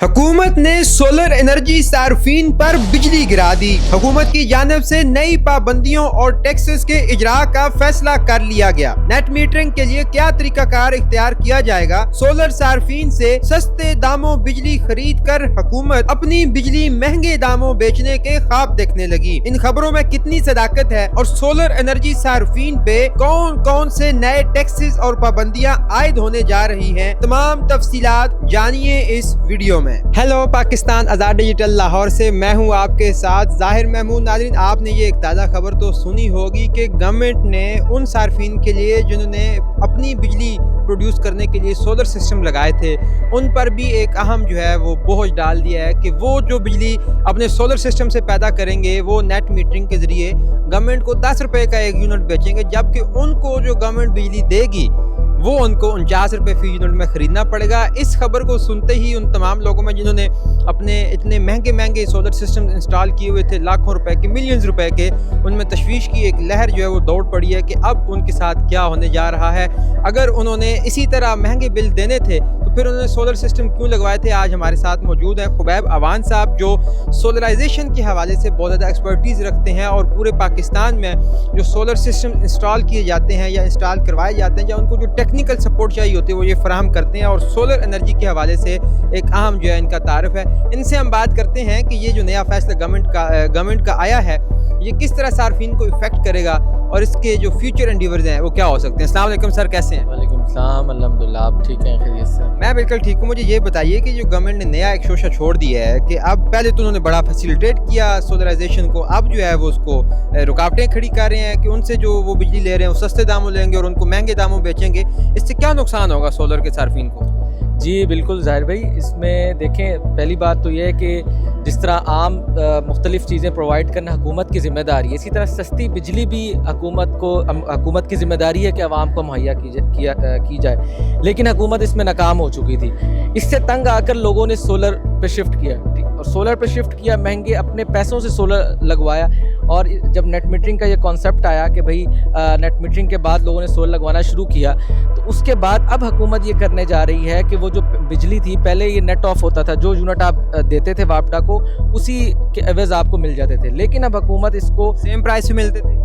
हुकूमत ने solar energy सार्फिन पर बिजली गिरा दी। हुकूमत की जानिब से नई पाबंदियों और टैक्सेस के इजरा का फैसला कर लिया गया। नेट मीटरिंग के लिए क्या तरीकाकार इख्तियार किया जाएगा? सोलर सार्फिन से सस्ते दामों बिजली खरीद कर हुकूमत अपनी बिजली महंगे दामों बेचने के ख्वाब देखने लगी। इन खबरों में कितनी सदाकत है और सोलर एनर्जी सार्फिन पे कौन कौन से नए टैक्सेस और पाबंदियां आयद होने जा रही हैं, तमाम तफसीलात जानिए इस वीडियो में। हेलो पाकिस्तान, आज़ाद डिजिटल लाहौर से मैं हूं आपके साथ ज़ाहिर महमूद। नाज़रीन, आपने ये एक ताज़ा खबर तो सुनी होगी कि गवर्नमेंट ने उन सार्फिन के लिए जिन्होंने अपनी बिजली प्रोड्यूस करने के लिए सोलर सिस्टम लगाए थे, उन पर भी एक अहम जो है वो बोझ डाल दिया है कि वो जो बिजली अपने सोलर सिस्टम से पैदा करेंगे वो नेट मीटरिंग के ज़रिए गवर्नमेंट को 10 रुपये का एक यूनिट बेचेंगे, जबकि उनको जो गवर्नमेंट बिजली देगी वो उनको 49 रुपये फी यूनिट में ख़रीदना पड़ेगा। इस खबर को सुनते ही उन तमाम लोगों में जिन्होंने अपने इतने महंगे महंगे सोलर सिस्टम इंस्टॉल किए हुए थे, लाखों रुपए के, मिलियंस रुपए के, उनमें तशवीश की एक लहर जो है वो दौड़ पड़ी है कि अब उनके साथ क्या होने जा रहा है। अगर उन्होंने इसी तरह महंगे बिल देने थे तो फिर उन्होंने सोलर सिस्टम क्यों लगवाए थे? आज हमारे साथ मौजूद हैं खुबैब अवान साहब, जो सोलराइजेशन के हवाले से बहुत ज़्यादा एक्सपर्टीज़ रखते हैं और पूरे पाकिस्तान में जो सोलर सिस्टम इंस्टॉल किए जाते हैं या इंस्टॉल करवाए जाते हैं या उनको जो टेक्निकल सपोर्ट चाहिए होती है वो ये फराहम करते हैं और सोलर एनर्जी के हवाले से एक अहम जो है इनका तारफ़ है। इनसे हम बात करते हैं कि ये जो नया फैसला गवर्नमेंट का आया है ये किस तरह सार्फिन को इफेक्ट करेगा और इसके जो फ्यूचर एंडीवर्स हैं वो क्या हो सकते हैं। अस्सलाम वालेकुम सर, कैसे हैं? वालेकुम सलाम, अल्हम्दुलिल्लाह, आप ठीक हैं? खैरियत से? मैं बिल्कुल ठीक हूँ। मुझे ये बताइए कि जो गवर्नमेंट ने नया एक शोशा छोड़ दिया है कि अब पहले तो उन्होंने बड़ा फैसिलिटेट किया सोलराइजेशन को, अब जो है वो उसको रुकावटें खड़ी कर रहे हैं कि उनसे जो वो बिजली ले रहे हैं वो सस्ते दामों लेंगे और उनको महंगे दामों बेचेंगे। इससे क्या नुकसान होगा सोलर के सार्फिन को? जी बिल्कुल ज़ाहिर भाई, इसमें देखें, पहली बात तो ये है कि जिस तरह आम मुख्तलिफ़ चीज़ें प्रोवाइड करना हुकूमत की ज़िम्मेदारी है, इसी तरह सस्ती बिजली भी हुकूमत की ज़िम्मेदारी है कि आवाम को मुहैया की जाए, लेकिन हुकूमत इसमें नाकाम हो चुकी थी। इससे तंग आकर लोगों ने सोलर पे शिफ्ट किया और सोलर पे शिफ्ट किया, महंगे अपने पैसों से सोलर लगवाया। और जब नेट मीटरिंग का ये कॉन्सेप्ट आया कि भाई नेट मीटरिंग के बाद लोगों ने सोलर लगवाना शुरू किया, तो उसके बाद अब हुकूमत ये करने जा रही है कि वो जो बिजली थी, पहले ये नेट ऑफ होता था, जो यूनिट आप देते थे वापडा को उसी के एवज़ आपको मिल जाते थे, लेकिन अब हुकूमत इसको सेम प्राइस में मिलते थे,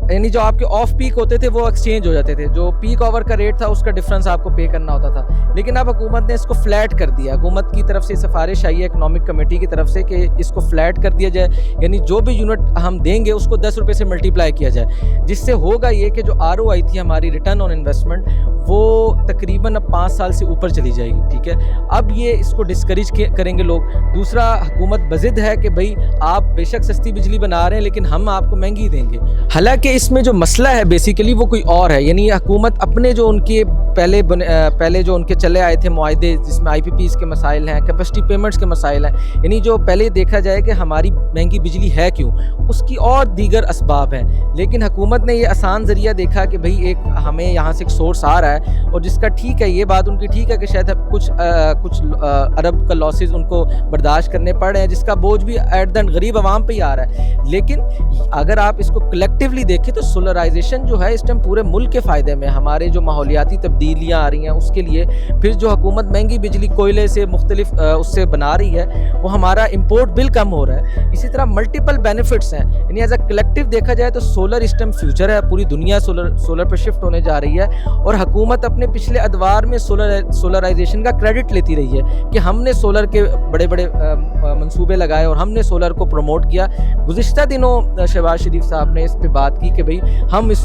यानी जो आपके ऑफ पीक होते थे वो एक्सचेंज हो जाते थे, जो पीक ओवर का रेट था उसका डिफरेंस आपको पे करना होता था। लेकिन अब हुकूमत ने इसको फ्लैट कर दिया। हुकूमत की तरफ से सिफारिश आई है इकनॉमिक कमेटी की तरफ से कि इसको फ्लैट कर दिया जाए, यानी जो भी यूनिट हम देंगे उसको 10 रुपये से मल्टीप्लाई किया जाए, जिससे होगा ये कि जो ROI थी हमारी, रिटर्न ऑन इन्वेस्टमेंट, वो तकरीबन अब 5 साल से ऊपर चली जाएगी। ठीक है, अब ये इसको डिस्करेज करेंगे लोग। दूसरा, हुकूमत बज़िद है कि भाई आप बेशक सस्ती बिजली बना रहे हैं लेकिन हम आपको महंगी देंगे। हालांकि इसमें जो मसला है बेसिकली वो कोई और है, यानी हुकूमत अपने जो उनके पहले जो उनके चले आए थे मुआहदे, जिसमें IPPs के मसाइल हैं, कैपेसिटी पेमेंट्स के मसाइल हैं, यानी जो पहले देखा जाए कि हमारी महंगी बिजली है क्यों, उसकी और दीगर असबाब हैं। लेकिन हुकूमत ने ये आसान ज़रिया देखा कि भाई एक हमें यहाँ से एक सोर्स आ रहा है और जिसका ठीक है, ये बात उनकी ठीक है कि शायद कुछ अरब का लॉसेस उनको बर्दाश्त करने पड़ रहे हैं, जिसका बोझ भी एट द एंड गरीब आवाम पे ही आ रहा है। लेकिन अगर आप इसको कलेक्टिवली देखें तो सोलराइजेशन जो है इस टाइम पूरे मुल्क के फ़ायदे में, हमारे जो माहौलियाती तब्दीलियाँ आ रही हैं उसके लिए, फिर जो हुकूमत महंगी बिजली कोयले से मुख्तलिफ उससे बना रही है, वो हमारा इम्पोर्ट बिल कम हो रहा है। इसी तरह मल्टीपल बेनिफिट्स हैं, यानी एज अ कलेक्टिव देखा जाए तो सोलर इस टाइम फ्यूचर है, पूरी दुनिया सोलर पर शिफ्ट होने जा रही है। और हुकूमत अपने पिछले अदवार में सोलराइजेशन का क्रेडिट लेती रही है कि हमने सोलर के बड़े बड़े मंसूबे लगाए और हमने सोलर को प्रमोट किया। गुज़िश्ता दिनों शहबाज शरीफ साहब ने इस पर बात की कि भाई हम इस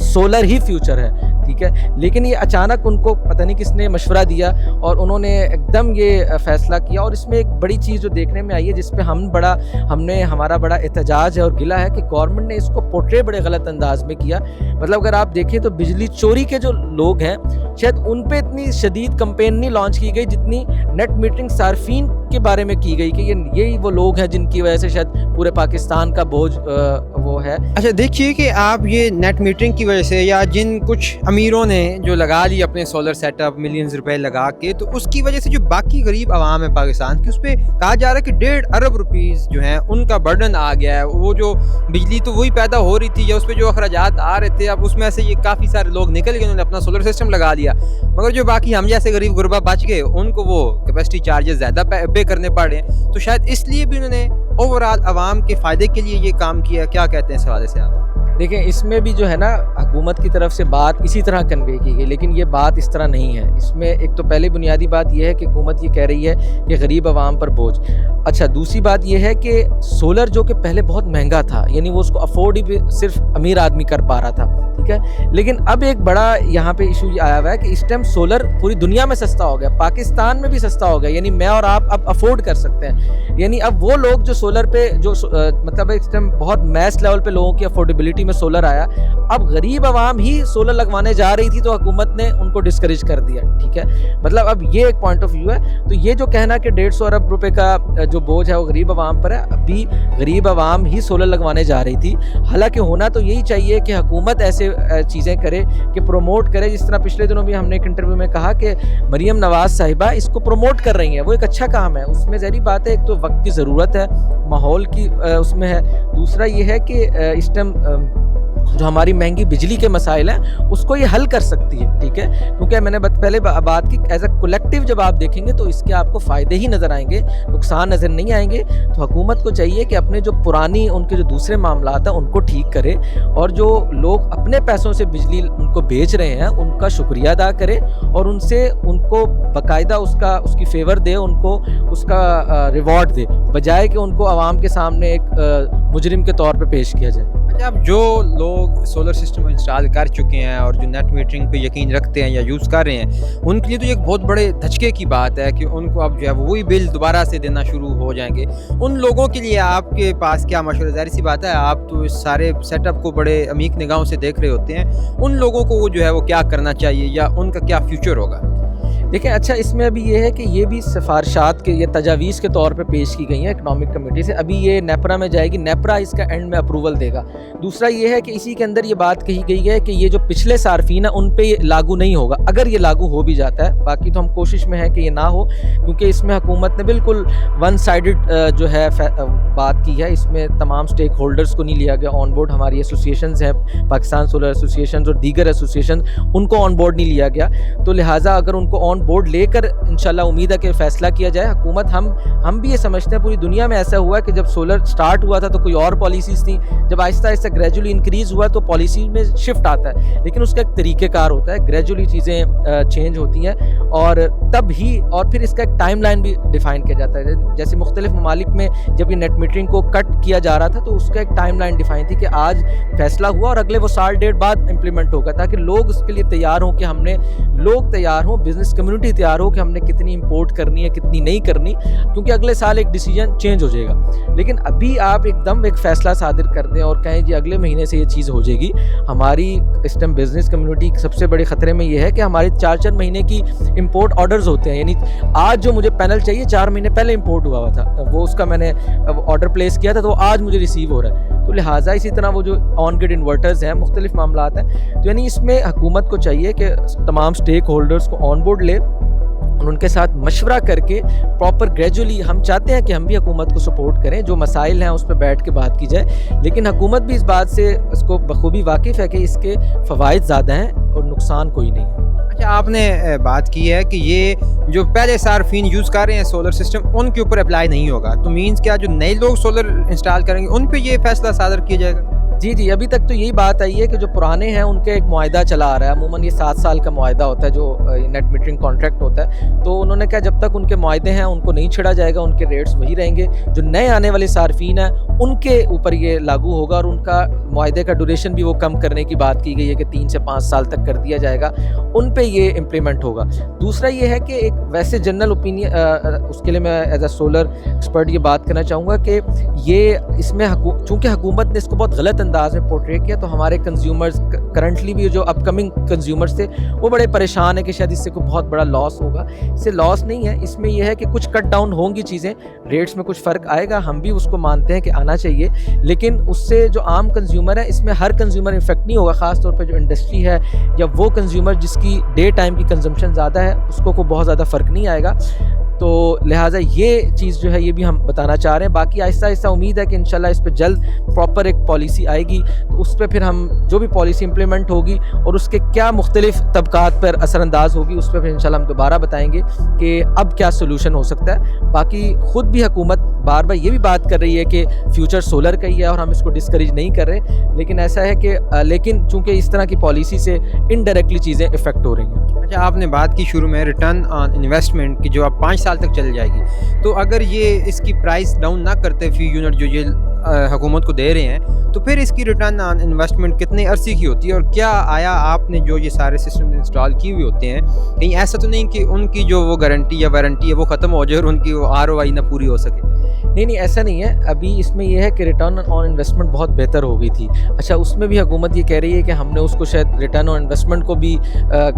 सोलर ही फ्यूचर है, ठीक है, लेकिन ये अचानक उनको पता नहीं किसने मशवरा दिया और उन्होंने एकदम ये फ़ैसला किया। और इसमें एक बड़ी चीज़ जो देखने में आई है, जिस पे हमारा बड़ा एहतजाज है और गिला है, कि गवर्नमेंट ने इसको पोर्ट्रे बड़े गलत अंदाज में किया। मतलब अगर आप देखें तो बिजली चोरी के जो लोग हैं, शायद उन पे इतनी शदीद कंपेन नहीं लॉन्च की गई जितनी नेट मीटरिंग सार्फिन के बारे में की गई कि यही वो लोग हैं जिनकी वजह से शायद पूरे पाकिस्तान का बोझ वो है। अच्छा देखिए कि आप ये नेट मीटरिंग की वजह से या जिन कुछ अमीरों ने जो लगा ली अपने सोलर सेटअप मिलियंस रुपए लगा के, तो उसकी वजह से जो बाकी गरीब आवाम है पाकिस्तान की, उस पर कहा जा रहा है कि 1.5 अरब रुपीज़ जो हैं उनका बर्डन आ गया है। वो जो बिजली तो वही पैदा हो रही थी या उस पर जो अखराजात आ रहे थे, अब उसमें से ये काफ़ी सारे लोग निकल गए, उन्होंने अपना सोलर सिस्टम लगा लिया, मगर जो बाकी हम जैसे गरीब गुरबा बच गए उनको वो कैपेसिटी चार्जेस ज़्यादा पे करने पड़ रहे हैं। तो शायद इसलिए भी उन्होंने ओवरऑल आवाम के फ़ायदे के लिए ये काम किया। क्या कहते हैं इस हवाले से आप? देखें, इसमें भी जो है ना हुकूमत की तरफ से बात इसी तरह कन्वे की गई, लेकिन ये बात इस तरह नहीं है। इसमें एक तो पहले बुनियादी बात यह है कि हुकूमत ये कह रही है कि गरीब आवाम पर बोझ। अच्छा, दूसरी बात यह है कि सोलर जो कि पहले बहुत महंगा था, यानी वो उसको अफोर्ड ही सिर्फ अमीर आदमी कर पा रहा था, ठीक है। लेकिन अब एक बड़ा यहाँ पे इशू आया हुआ है कि इस टाइम सोलर पूरी दुनिया में सस्ता हो गया, पाकिस्तान में भी सस्ता हो गया, यानी मैं और आप अब अफोर्ड कर सकते हैं। यानी अब वो लोग जो सोलर पे जो मतलब इस टाइम बहुत मैस लेवल पे लोगों की अफोर्डेबिलिटी में सोलर आया, अब गरीब आवाम ही सोलर लगवाने जा रही थी तो हुकूमत ने उनको डिस्करेज कर दिया, ठीक है। मतलब अब ये एक पॉइंट ऑफ व्यू है। तो ये जो कहना कि 150 अरब रुपए का जो बोझ है वो गरीब आवाम पर है, अभी गरीब आवाम ही सोलर लगवाने जा रही थी। हालांकि होना तो यही चाहिए कि हुकूमत ऐसे चीज़ें करे कि प्रोमोट करे, जिस तरह पिछले दिनों भी हमने एक इंटरव्यू में कहा कि मरियम नवाज साहिबा इसको प्रोमोट कर रही हैं, वो एक अच्छा काम है। उसमें ज़हरी बात है, एक तो वक्त की ज़रूरत है, माहौल की उसमें है। दूसरा ये है कि इस टाइम जो हमारी महंगी बिजली के मसाइल हैं उसको ये हल कर सकती है, ठीक है। क्योंकि मैंने पहले बात की, एज अ कलेक्टिव जब आप देखेंगे तो इसके आपको फ़ायदे ही नज़र आएंगे, नुकसान नज़र नहीं आएंगे। तो हुकूमत को चाहिए कि अपने जो पुरानी उनके जो दूसरे मामलात हैं उनको ठीक करे, और जो लोग अपने पैसों से बिजली उनको बेच रहे हैं उनका शुक्रिया अदा करे, और उनसे उनको बाकायदा उसकी फेवर दे, उनको उसका रिवॉर्ड दे, बजाय कि उनको आवाम के सामने एक मुजरिम के तौर पे पेश किया जाए। अच्छा, अब जो लोग सोलर सिस्टम इंस्टॉल कर चुके हैं और जो नेट मीटरिंग पे यकीन रखते हैं या यूज़ कर रहे हैं, उनके लिए तो एक बहुत बड़े धचके की बात है कि उनको अब जो है वही बिल दोबारा से देना शुरू हो जाएंगे। उन लोगों के लिए आपके पास क्या मशवरा? ज़ाहिर सी बात है, आप तो इस सारे सेटअप को बड़े अमीक निगाहों से देख रहे होते हैं। उन लोगों को वो जो है वो क्या करना चाहिए या उनका क्या फ्यूचर होगा? देखें, अच्छा इसमें अभी ये है कि ये भी सिफारिशात के ये तजावीज़ के तौर पे पेश की गई हैं इकनॉमिक कमेटी से। अभी ये नेपरा में जाएगी, नेपरा इसका एंड में अप्रूवल देगा। दूसरा ये है कि इसी के अंदर ये बात कही गई है कि ये जो पिछले सार्फिन है उन पे ये लागू नहीं होगा, अगर ये लागू हो भी जाता है। बाकी तो हम कोशिश में है कि ये ना हो, क्योंकि इसमें हुकूमत ने बिल्कुल वन साइडेड जो है बात की है। इसमें तमाम स्टेक होल्डर्स को नहीं लिया गया ऑन बोर्ड। हमारी एसोसिएशंस हैं, पाकिस्तान सोलर एसोसिएशन और दीगर एसोसिएशन, उनको ऑन बोर्ड नहीं लिया गया। तो लिहाजा अगर उनको ऑन बोर्ड लेकर इंशाल्लाह उम्मीद है कि फैसला किया जाए। हुकूमत हम भी ये समझते हैं, पूरी दुनिया में ऐसा हुआ है कि जब सोलर स्टार्ट हुआ था तो कोई और पॉलिसीज़ थी, जब आहिस्ता आहिस्ता ग्रेजुअली इंक्रीज़ हुआ तो पॉलिसी में शिफ्ट आता है, लेकिन उसका एक तरीक़ेकार होता है, ग्रेजुअली चीज़ें चेंज होती हैं, और तब ही और फिर इसका एक टाइम लाइन भी डिफ़ाइन किया जाता है। जैसे मुख्तलिफ ममालिक में जब ये नेट मीटरिंग को कट किया जा रहा था तो उसका एक टाइम लाइन डिफ़ाइन थी कि आज फैसला हुआ और अगले वो साल डेढ़ बाद इम्प्लीमेंट होगा, ताकि लोग उसके लिए तैयार हों, कि लोग तैयार हों, बिज़नेस कम्युनिटी तैयार हो कि हमने कितनी इंपोर्ट करनी है, कितनी नहीं करनी, क्योंकि अगले साल एक डिसीजन चेंज हो जाएगा। लेकिन अभी आप एकदम एक फ़ैसला सादिर कर दें और कहें जी अगले महीने से ये चीज़ हो जाएगी, हमारी इस टाइम बिज़नेस कम्युनिटी सबसे बड़े ख़तरे में ये है कि हमारे 4-4 महीने की इंपोर्ट ऑर्डर्स होते हैं। यानी आज जो मुझे पैनल चाहिए 4 महीने पहले इंपोर्ट हुआ था, वो उसका मैंने ऑर्डर प्लेस किया था तो आज मुझे रिसीव हो रहा है। तो लिहाजा इसी तरह वो जो ऑन ग्रिड इन्वर्टर्स हैं, मुख्तलिफ मामलात हैं, तो यानी इसमें हुकूमत को चाहिए कि तमाम स्टेक होल्डर्स को ऑन बोर्ड ले और उनके साथ मशवरा करके प्रॉपर ग्रेजुअली, हम चाहते हैं कि हम भी हुकूमत को सपोर्ट करें, जो मसाइल हैं उस पर बैठ के बात की जाए, लेकिन हुकूमत भी इस बात से उसको बखूबी वाकिफ़ है कि इसके फ़वाइद ज़्यादा हैं और नुकसान कोई नहीं है। अच्छा, आपने बात की है कि ये जो पहले सार्फिन यूज़ कर रहे हैं सोलर सिस्टम, उनके ऊपर अप्लाई नहीं होगा, तो मीन्स क्या जो नए लोग सोलर इंस्टॉल करेंगे उन पे ये फैसला सादर किया जाएगा? जी, अभी तक तो यही बात आई है कि जो पुराने हैं उनके एक मुआहदा चला आ रहा है। अमूमन ये 7 साल का मुआहदा होता है जो नेट मीटरिंग कॉन्ट्रैक्ट होता है। तो उन्होंने कहा जब तक उनके मुआहदे हैं उनको नहीं छेड़ा जाएगा, उनके रेट्स वही रहेंगे। जो नए आने वाले सार्फिन हैं उनके ऊपर ये लागू होगा, और उनका मुआहदे का ड्यूरेशन भी वो कम करने की बात की गई है कि 3 से 5 साल तक कर दिया जाएगा, उन पे ये इम्प्लीमेंट होगा। दूसरा ये है कि एक वैसे जनरल ओपिनियन, उसके लिए मैं एज अ सोलर एक्सपर्ट ये बात करना चाहूँगा कि ये इसमें चूँकि हुकूमत ने इसको बहुत गलत انداز میں پورٹری کیا تو ہمارے کنزیومرز کرنٹلی بھی جو اپ کمنگ کنزیومرز تھے وہ بڑے پریشان ہیں کہ شاید اس سے کوئی بہت بڑا لاس ہوگا. اس سے لاس نہیں ہے, اس میں یہ ہے کہ کچھ کٹ ڈاؤن ہوں گی چیزیں, ریٹس میں کچھ فرق آئے گا, ہم بھی اس کو مانتے ہیں کہ آنا چاہیے, لیکن اس سے جو عام کنزیومر ہے اس میں ہر کنزیومر افیکٹ نہیں ہوگا, خاص طور پہ جو انڈسٹری ہے یا وہ کنزیومر جس کی ڈے ٹائم کی کنزمپشن زیادہ ہے اس کو کوئی بہت زیادہ فرق نہیں آئے گا. تو لہٰذا یہ چیز جو ہے یہ بھی ہم بتانا چاہ رہے ہیں. باقی آہستہ آہستہ امید ہے کہ انشاءاللہ اس پہ جلد پراپر ایک پالیسی آئے گی, تو اس پہ پھر ہم جو بھی پالیسی امپلیمنٹ ہوگی اور اس کے کیا مختلف طبقات پر اثر انداز ہوگی اس پہ پھر انشاءاللہ ہم دوبارہ بتائیں گے کہ اب کیا سولوشن ہو سکتا ہے. باقی خود بھی حکومت بار بار یہ بھی بات کر رہی ہے کہ فیوچر سولر کا ہی ہے اور ہم اس کو ڈسکریج نہیں کر رہے, لیکن ایسا ہے کہ لیکن چونکہ اس طرح کی پالیسی سے انڈائریکٹلی چیزیں افیکٹ ہو رہی ہیں. اچھا, آپ نے بات کی شروع میں ریٹرن آن انویسٹمنٹ کی جو اب 5 سال تک چل جائے گی, تو اگر یہ اس کی پرائس ڈاؤن نہ کرتے فی یونٹ جو یہ حکومت کو دے رہے ہیں, تو پھر اس کی ریٹرن آن انویسٹمنٹ کتنے عرصے کی ہوتی ہے, اور کیا آیا آپ نے جو یہ سارے سسٹم انسٹال کیے ہوئے ہوتے ہیں کہیں ایسا تو نہیں کہ ان کی جو وہ گارنٹی یا وارنٹی ہے وہ ختم ہو جائے اور ان کی وہ ROI نہ پوری ہو سکے؟ نہیں ایسا نہیں ہے. ابھی اس میں یہ ہے کہ ریٹرن آن انویسٹمنٹ بہت بہتر ہو گئی تھی. اچھا, اس میں بھی حکومت یہ کہہ رہی ہے کہ ہم نے اس کو شاید ریٹرن آن انویسٹمنٹ کو بھی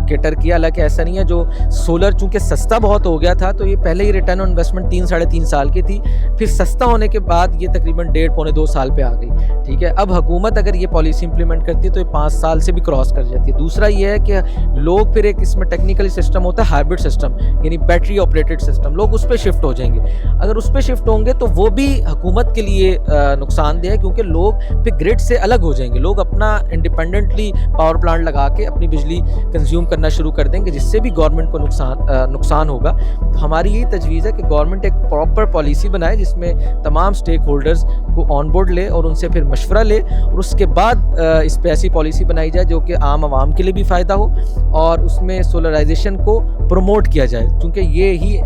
کیٹر کیا, حالانکہ ایسا نہیں ہے. جو سولر چونکہ سستا بہت ہو گیا تھا تو یہ پہلے ہی ریٹرن آن انویسٹمنٹ 3-3.5 سال کی تھی, پھر سستا ہونے کے بعد یہ تقریباً 1.5-2 سال پہ آ گئی. ٹھیک ہے, اب حکومت اگر یہ پالیسی امپلیمنٹ کرتی ہے تو یہ 5 سال سے بھی کراس کر جاتی ہے. دوسرا یہ ہے کہ لوگ پھر ایک اس میں ٹیکنیکلی سسٹم ہوتا ہے ہائبرڈ سسٹم, یعنی بیٹری آپریٹڈ سسٹم, لوگ اس پہ شفٹ ہو جائیں گے. اگر اس پہ شفٹ ہوں گے تو وہ بھی حکومت کے لیے نقصان دہ ہے, کیونکہ لوگ پھر گرڈ سے الگ ہو جائیں گے. لوگ اپنا انڈیپینڈنٹلی پاور پلانٹ لگا کے اپنی بجلی کنزیوم کرنا شروع کر دیں گے, جس سے بھی گورنمنٹ کو نقصان ہوگا. تو ہماری یہی تجویز ہے کہ گورنمنٹ ایک پراپر پالیسی بنائے جس میں تمام اسٹیک ہولڈرز کو آن بورڈ لے اور ان سے پھر مشورہ لے, اور اس کے بعد اس پہ ایسی پالیسی بنائی جائے جو کہ عام عوام کے لیے بھی فائدہ ہو اور اس میں سولرائزیشن کو پروموٹ کیا جائے. کیونکہ یہ ہی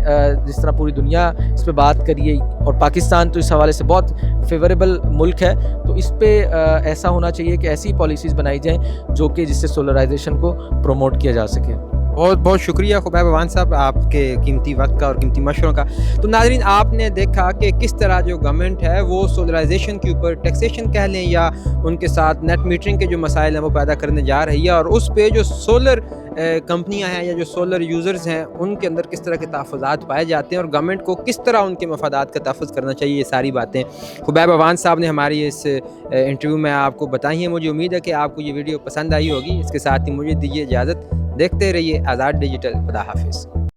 جس طرح پوری دنیا اس پہ بات کریے اور پاکستان تو اس حوالے سے بہت فیوریبل ملک ہے, تو اس پہ ایسا ہونا چاہیے کہ ایسی پالیسیز بنائی جائیں جو کہ جس سے سولرائزیشن کو پروموٹ کیا جا سکے. بہت بہت شکریہ خبیب اوان صاحب آپ کے قیمتی وقت کا اور قیمتی مشوروں کا. تو ناظرین, آپ نے دیکھا کہ کس طرح جو گورنمنٹ ہے وہ سولرائزیشن کے اوپر ٹیکسیشن کہہ لیں یا ان کے ساتھ نیٹ میٹرنگ کے جو مسائل ہیں وہ پیدا کرنے جا رہی ہے, اور اس پہ جو سولر کمپنیاں ہیں یا جو سولر یوزرز ہیں ان کے اندر کس طرح کے تحفظات پائے جاتے ہیں اور گورنمنٹ کو کس طرح ان کے مفادات کا تحفظ کرنا چاہیے. یہ ساری باتیں خبیب اوان صاحب نے ہماری اس انٹرویو میں آپ کو بتائی ہیں. مجھے امید ہے کہ آپ کو یہ ویڈیو پسند آئی ہوگی. اس کے ساتھ ہی مجھے دیجیے اجازت, دیکھتے رہیے آزاد ڈیجیٹل. خدا حافظ.